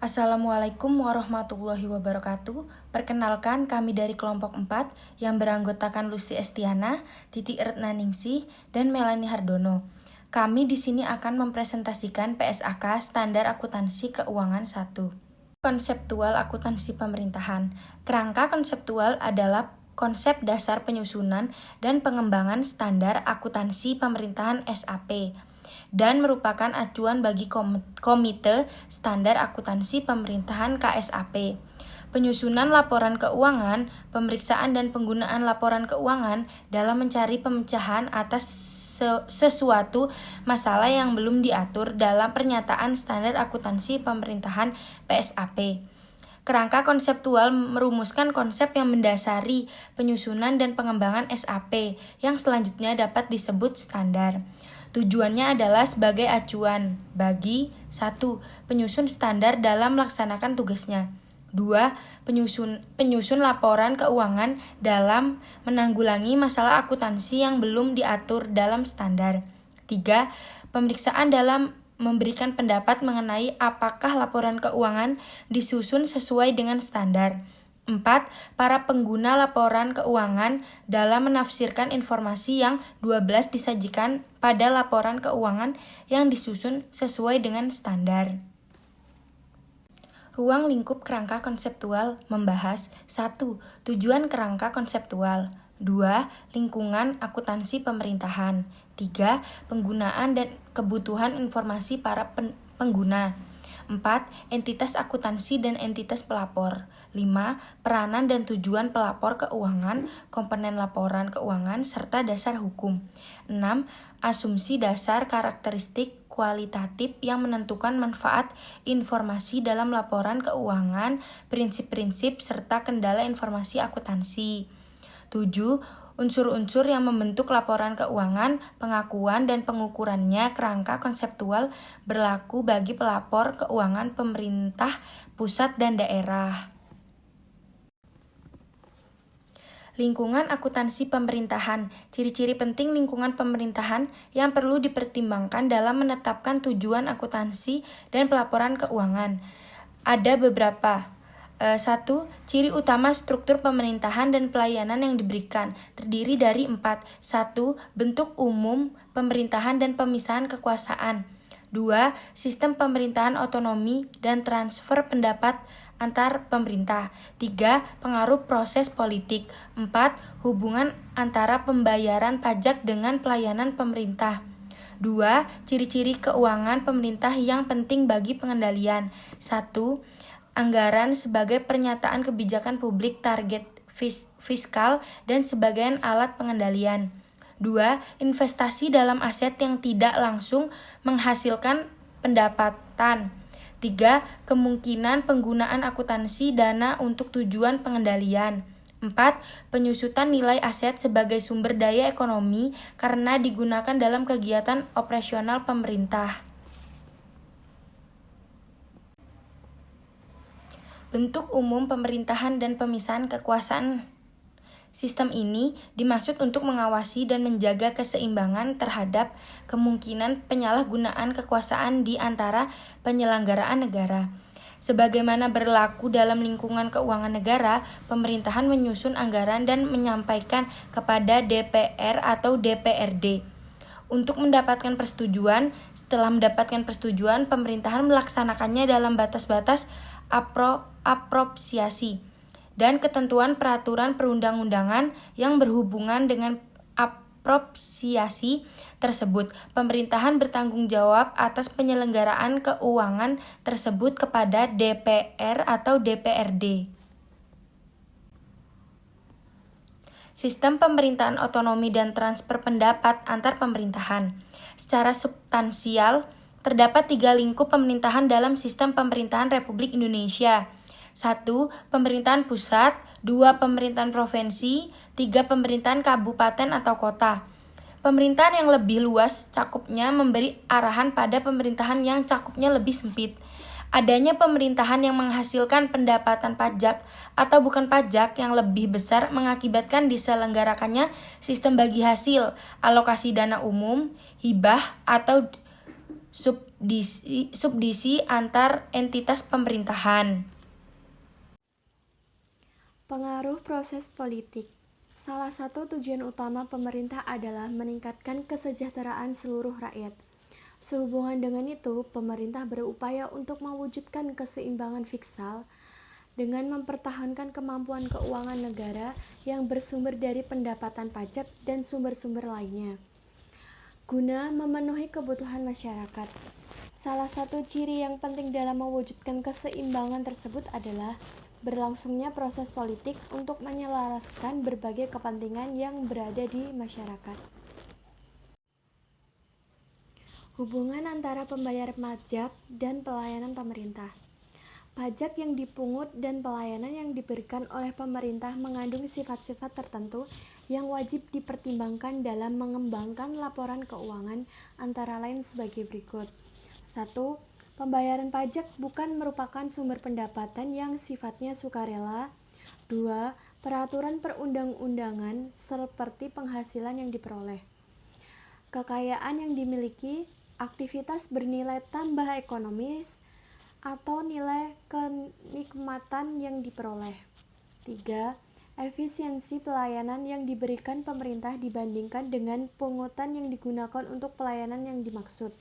Assalamualaikum warahmatullahi wabarakatuh. Perkenalkan, kami dari kelompok 4 yang beranggotakan Lucy Estiana, Titi Retnaningsih, dan Melanie Hardono. Kami di sini akan mempresentasikan PSAK Standar Akuntansi Keuangan 1. Konseptual akuntansi pemerintahan. Kerangka konseptual adalah konsep dasar penyusunan dan pengembangan standar akuntansi pemerintahan SAP dan merupakan acuan bagi Komite Standar Akuntansi Pemerintahan KSAP. Penyusunan laporan keuangan, pemeriksaan dan penggunaan laporan keuangan dalam mencari pemecahan atas sesuatu masalah yang belum diatur dalam pernyataan standar akuntansi pemerintahan PSAP. Kerangka konseptual merumuskan konsep yang mendasari penyusunan dan pengembangan SAP yang selanjutnya dapat disebut standar. Tujuannya adalah sebagai acuan bagi 1. Penyusun standar dalam melaksanakan tugasnya. 2. Penyusun laporan keuangan dalam menanggulangi masalah akuntansi yang belum diatur dalam standar. 3. Pemeriksaan dalam memberikan pendapat mengenai apakah laporan keuangan disusun sesuai dengan standar. 4. Para pengguna laporan keuangan dalam menafsirkan informasi yang 12 disajikan pada laporan keuangan yang disusun sesuai dengan standar. Ruang lingkup kerangka konseptual membahas 1. Tujuan kerangka konseptual. 2. Lingkungan akuntansi pemerintahan. 3. Penggunaan dan kebutuhan informasi para pengguna. 4. Entitas akuntansi dan entitas pelapor. 5. Peranan dan tujuan pelapor keuangan, komponen laporan keuangan, serta dasar hukum. 6. Asumsi dasar karakteristik kualitatif yang menentukan manfaat informasi dalam laporan keuangan, prinsip-prinsip, serta kendala informasi akuntansi. 7. Unsur-unsur yang membentuk laporan keuangan, pengakuan dan pengukurannya. Kerangka konseptual berlaku bagi pelapor keuangan pemerintah pusat dan daerah. Lingkungan akuntansi pemerintahan. Ciri-ciri penting lingkungan pemerintahan yang perlu dipertimbangkan dalam menetapkan tujuan akuntansi dan pelaporan keuangan. Ada beberapa. 1. Ciri utama struktur pemerintahan dan pelayanan yang diberikan terdiri dari 4. 1. Bentuk umum pemerintahan dan pemisahan kekuasaan. 2. Sistem pemerintahan otonomi dan transfer pendapat antar pemerintah. 3. Pengaruh proses politik. 4. Hubungan antara pembayaran pajak dengan pelayanan pemerintah. 2. Ciri-ciri keuangan pemerintah yang penting bagi pengendalian. 1. Anggaran sebagai pernyataan kebijakan publik, target fiskal, dan sebagai alat pengendalian. 2. Investasi dalam aset yang tidak langsung menghasilkan pendapatan. 3. Kemungkinan penggunaan akuntansi dana untuk tujuan pengendalian. 4. Penyusutan nilai aset sebagai sumber daya ekonomi karena digunakan dalam kegiatan operasional pemerintah. Bentuk umum pemerintahan dan pemisahan kekuasaan. Sistem ini dimaksud untuk mengawasi dan menjaga keseimbangan terhadap kemungkinan penyalahgunaan kekuasaan di antara penyelenggaraan negara. Sebagaimana berlaku dalam lingkungan keuangan negara, pemerintahan menyusun anggaran dan menyampaikan kepada DPR atau DPRD. Untuk mendapatkan persetujuan, setelah mendapatkan persetujuan, pemerintahan melaksanakannya dalam batas-batas apropriasi dan ketentuan peraturan perundang-undangan yang berhubungan dengan apropriasi tersebut. Pemerintahan bertanggung jawab atas penyelenggaraan keuangan tersebut kepada DPR atau DPRD. Sistem pemerintahan otonomi dan transfer pendapat antar pemerintahan. Secara substansial, terdapat 3 lingkup pemerintahan dalam sistem pemerintahan Republik Indonesia. 1. Pemerintahan pusat. 2. Pemerintahan provinsi. 3. Pemerintahan kabupaten atau kota. Pemerintahan yang lebih luas cakupnya memberi arahan pada pemerintahan yang cakupnya lebih sempit. Adanya pemerintahan yang menghasilkan pendapatan pajak atau bukan pajak yang lebih besar mengakibatkan diselenggarakannya sistem bagi hasil, alokasi dana umum, hibah atau subdisi antar entitas pemerintahan. Pengaruh proses politik. Salah satu tujuan utama pemerintah adalah meningkatkan kesejahteraan seluruh rakyat. Sehubungan dengan itu, pemerintah berupaya untuk mewujudkan keseimbangan fiskal dengan mempertahankan kemampuan keuangan negara yang bersumber dari pendapatan pajak dan sumber-sumber lainnya, guna memenuhi kebutuhan masyarakat. Salah satu ciri yang penting dalam mewujudkan keseimbangan tersebut adalah berlangsungnya proses politik untuk menyelaraskan berbagai kepentingan yang berada di masyarakat. Hubungan antara pembayar pajak dan pelayanan pemerintah. Pajak yang dipungut dan pelayanan yang diberikan oleh pemerintah mengandung sifat-sifat tertentu yang wajib dipertimbangkan dalam mengembangkan laporan keuangan, antara lain sebagai berikut. 1. Pembayaran pajak bukan merupakan sumber pendapatan yang sifatnya sukarela. 2. Peraturan perundang-undangan seperti penghasilan yang diperoleh, kekayaan yang dimiliki, aktivitas bernilai tambah ekonomis, atau nilai kenikmatan yang diperoleh. 3. Efisiensi pelayanan yang diberikan pemerintah dibandingkan dengan pungutan yang digunakan untuk pelayanan yang dimaksud.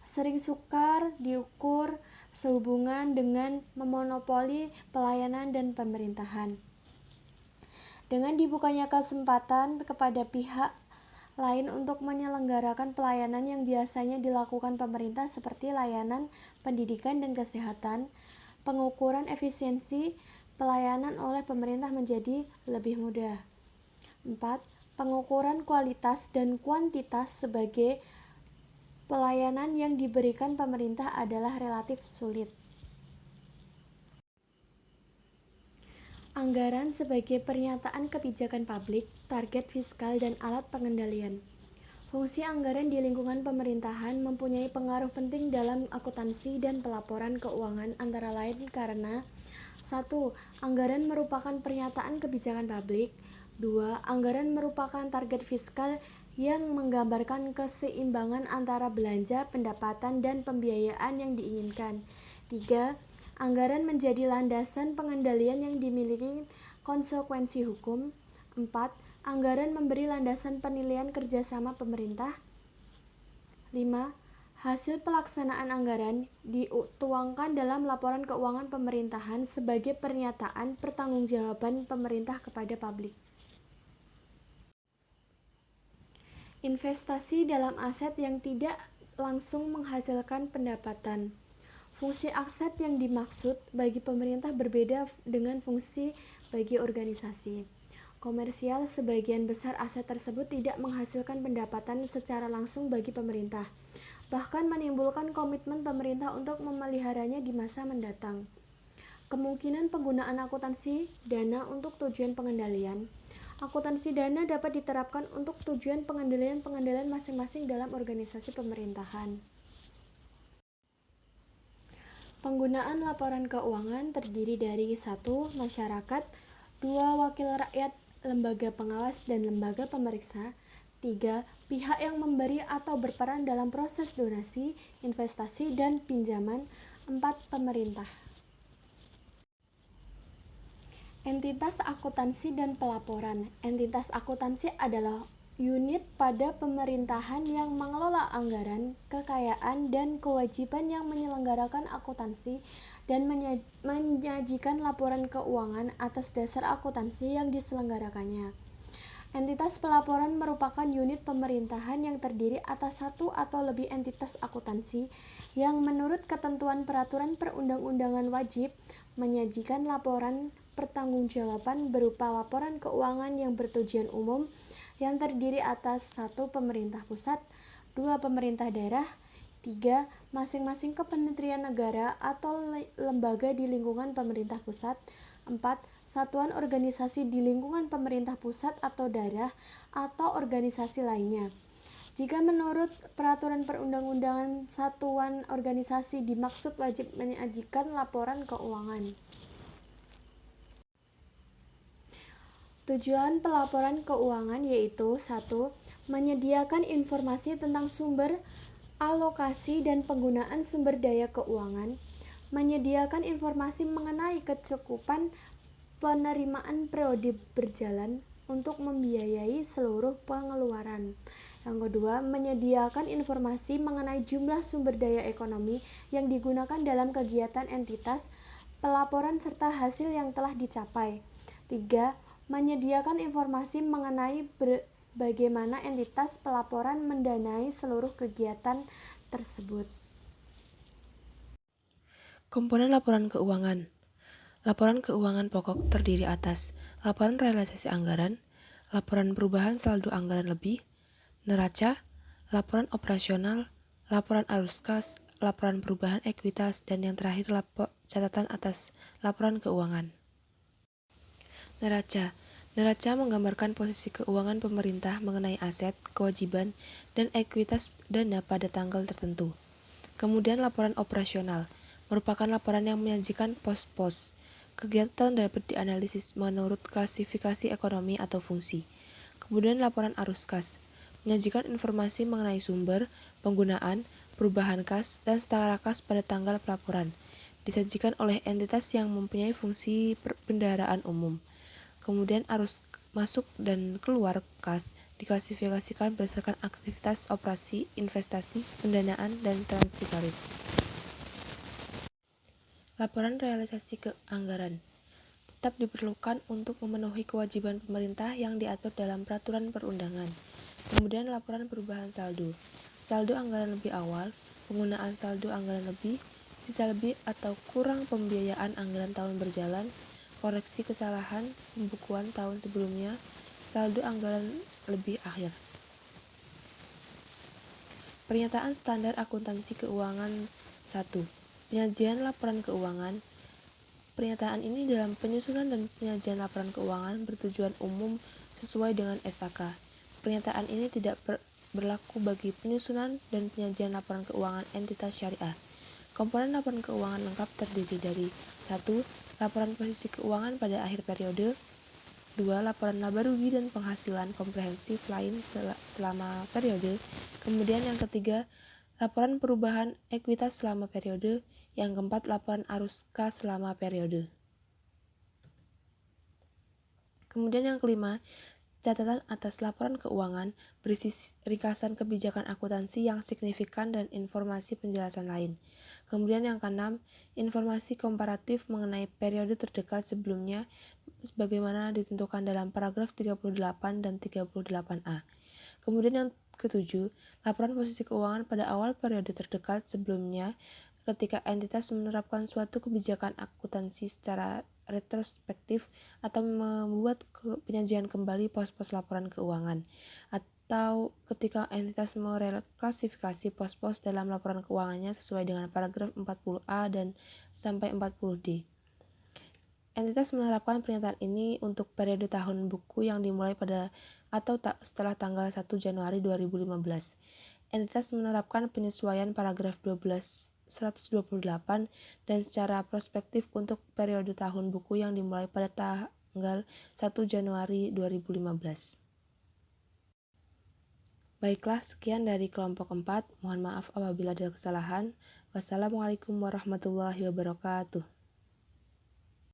Sering sukar diukur sehubungan dengan memonopoli pelayanan dan pemerintahan. Dengan dibukanya kesempatan kepada pihak lain untuk menyelenggarakan pelayanan yang biasanya dilakukan pemerintah seperti layanan pendidikan dan kesehatan, pengukuran efisiensi pelayanan oleh pemerintah menjadi lebih mudah. 4. Pengukuran kualitas dan kuantitas sebagai pelayanan yang diberikan pemerintah adalah relatif sulit. Anggaran sebagai pernyataan kebijakan publik, target fiskal, dan alat pengendalian. Fungsi anggaran di lingkungan pemerintahan mempunyai pengaruh penting dalam akuntansi dan pelaporan keuangan, antara lain karena 1. Anggaran merupakan pernyataan kebijakan publik. 2. Anggaran merupakan target fiskal yang menggambarkan keseimbangan antara belanja, pendapatan, dan pembiayaan yang diinginkan. 3. Anggaran menjadi landasan pengendalian yang dimiliki konsekuensi hukum. 4. Anggaran memberi landasan penilaian kerjasama pemerintah. 5. Hasil pelaksanaan anggaran dituangkan dalam laporan keuangan pemerintahan sebagai pernyataan pertanggungjawaban pemerintah kepada publik. Investasi dalam aset yang tidak langsung menghasilkan pendapatan. Fungsi aset yang dimaksud bagi pemerintah berbeda dengan fungsi bagi organisasi komersial. Sebagian besar aset tersebut tidak menghasilkan pendapatan secara langsung bagi pemerintah, bahkan menimbulkan komitmen pemerintah untuk memeliharanya di masa mendatang. Kemungkinan penggunaan akuntansi dana untuk tujuan pengendalian. Akuntansi dana dapat diterapkan untuk tujuan pengendalian masing-masing dalam organisasi pemerintahan. Penggunaan laporan keuangan terdiri dari 1. Masyarakat, 2. Wakil rakyat, lembaga pengawas dan lembaga pemeriksa, 3. Pihak yang memberi atau berperan dalam proses donasi, investasi, dan pinjaman, 4. Pemerintah. Entitas akuntansi dan pelaporan. Entitas akuntansi adalah unit pada pemerintahan yang mengelola anggaran, kekayaan, dan kewajiban yang menyelenggarakan akuntansi dan menyajikan laporan keuangan atas dasar akuntansi yang diselenggarakannya. Entitas pelaporan merupakan unit pemerintahan yang terdiri atas satu atau lebih entitas akuntansi yang menurut ketentuan peraturan perundang-undangan wajib menyajikan laporan pertanggungjawaban berupa laporan keuangan yang bertujuan umum yang terdiri atas 1. Pemerintah pusat, 2. Pemerintah daerah, 3. Masing-masing kementerian negara atau lembaga di lingkungan pemerintah pusat, 4. Satuan organisasi di lingkungan pemerintah pusat atau daerah atau organisasi lainnya. Jika menurut peraturan perundang-undangan satuan organisasi dimaksud wajib menyajikan laporan keuangan. Tujuan pelaporan keuangan yaitu 1. Menyediakan informasi tentang sumber alokasi dan penggunaan sumber daya keuangan, menyediakan informasi mengenai kecukupan penerimaan periode berjalan untuk membiayai seluruh pengeluaran. Yang kedua, menyediakan informasi mengenai jumlah sumber daya ekonomi yang digunakan dalam kegiatan entitas, pelaporan serta hasil yang telah dicapai. 3. Menyediakan informasi mengenai bagaimana entitas pelaporan mendanai seluruh kegiatan tersebut. Komponen laporan keuangan. Laporan keuangan pokok terdiri atas laporan realisasi anggaran, laporan perubahan saldo anggaran lebih, neraca, laporan operasional, laporan arus kas, laporan perubahan ekuitas, dan yang terakhir catatan atas laporan keuangan. Neraca. Neraca menggambarkan posisi keuangan pemerintah mengenai aset, kewajiban, dan ekuitas dana pada tanggal tertentu. Kemudian laporan operasional merupakan laporan yang menyajikan pos-pos. Kegiatan dapat dianalisis menurut klasifikasi ekonomi atau fungsi. Kemudian laporan arus kas menyajikan informasi mengenai sumber, penggunaan, perubahan kas, dan setara kas pada tanggal pelaporan. Disajikan oleh entitas yang mempunyai fungsi bendaharaan umum. Kemudian arus masuk dan keluar kas diklasifikasikan berdasarkan aktivitas operasi, investasi, pendanaan, dan transitoris. Laporan realisasi keanggaran tetap diperlukan untuk memenuhi kewajiban pemerintah yang diatur dalam peraturan perundangan. Kemudian laporan perubahan saldo. Saldo anggaran lebih awal, penggunaan saldo anggaran lebih, sisa lebih atau kurang pembiayaan anggaran tahun berjalan, koreksi kesalahan pembukuan tahun sebelumnya, saldo anggaran lebih akhir. Pernyataan standar akuntansi keuangan 1. Penyajian laporan keuangan. Pernyataan ini dalam penyusunan dan penyajian laporan keuangan bertujuan umum sesuai dengan SAK. Pernyataan ini tidak berlaku bagi penyusunan dan penyajian laporan keuangan entitas syariah. Komponen laporan keuangan lengkap terdiri dari 1. Laporan posisi keuangan pada akhir periode. 2. Laporan laba rugi dan penghasilan komprehensif lain selama periode. Kemudian yang ketiga, laporan perubahan ekuitas selama periode. Yang keempat, laporan arus kas selama periode. Kemudian yang kelima, catatan atas laporan keuangan berisi ringkasan kebijakan akuntansi yang signifikan dan informasi penjelasan lain. Kemudian yang keenam, informasi komparatif mengenai periode terdekat sebelumnya sebagaimana ditentukan dalam paragraf 38 dan 38A. Kemudian yang ketujuh, laporan posisi keuangan pada awal periode terdekat sebelumnya ketika entitas menerapkan suatu kebijakan akuntansi secara retrospektif atau membuat penyajian kembali pos-pos laporan keuangan, atau ketika entitas mereklasifikasi pos-pos dalam laporan keuangannya sesuai dengan paragraf 40A dan sampai 40D. Entitas menerapkan pernyataan ini untuk periode tahun buku yang dimulai pada atau setelah tanggal 1 Januari 2015. Entitas menerapkan penyesuaian paragraf 128 dan secara prospektif untuk periode tahun buku yang dimulai pada tanggal 1 Januari 2015. Baiklah, sekian dari kelompok 4. Mohon maaf apabila ada kesalahan. Wassalamualaikum warahmatullahi wabarakatuh.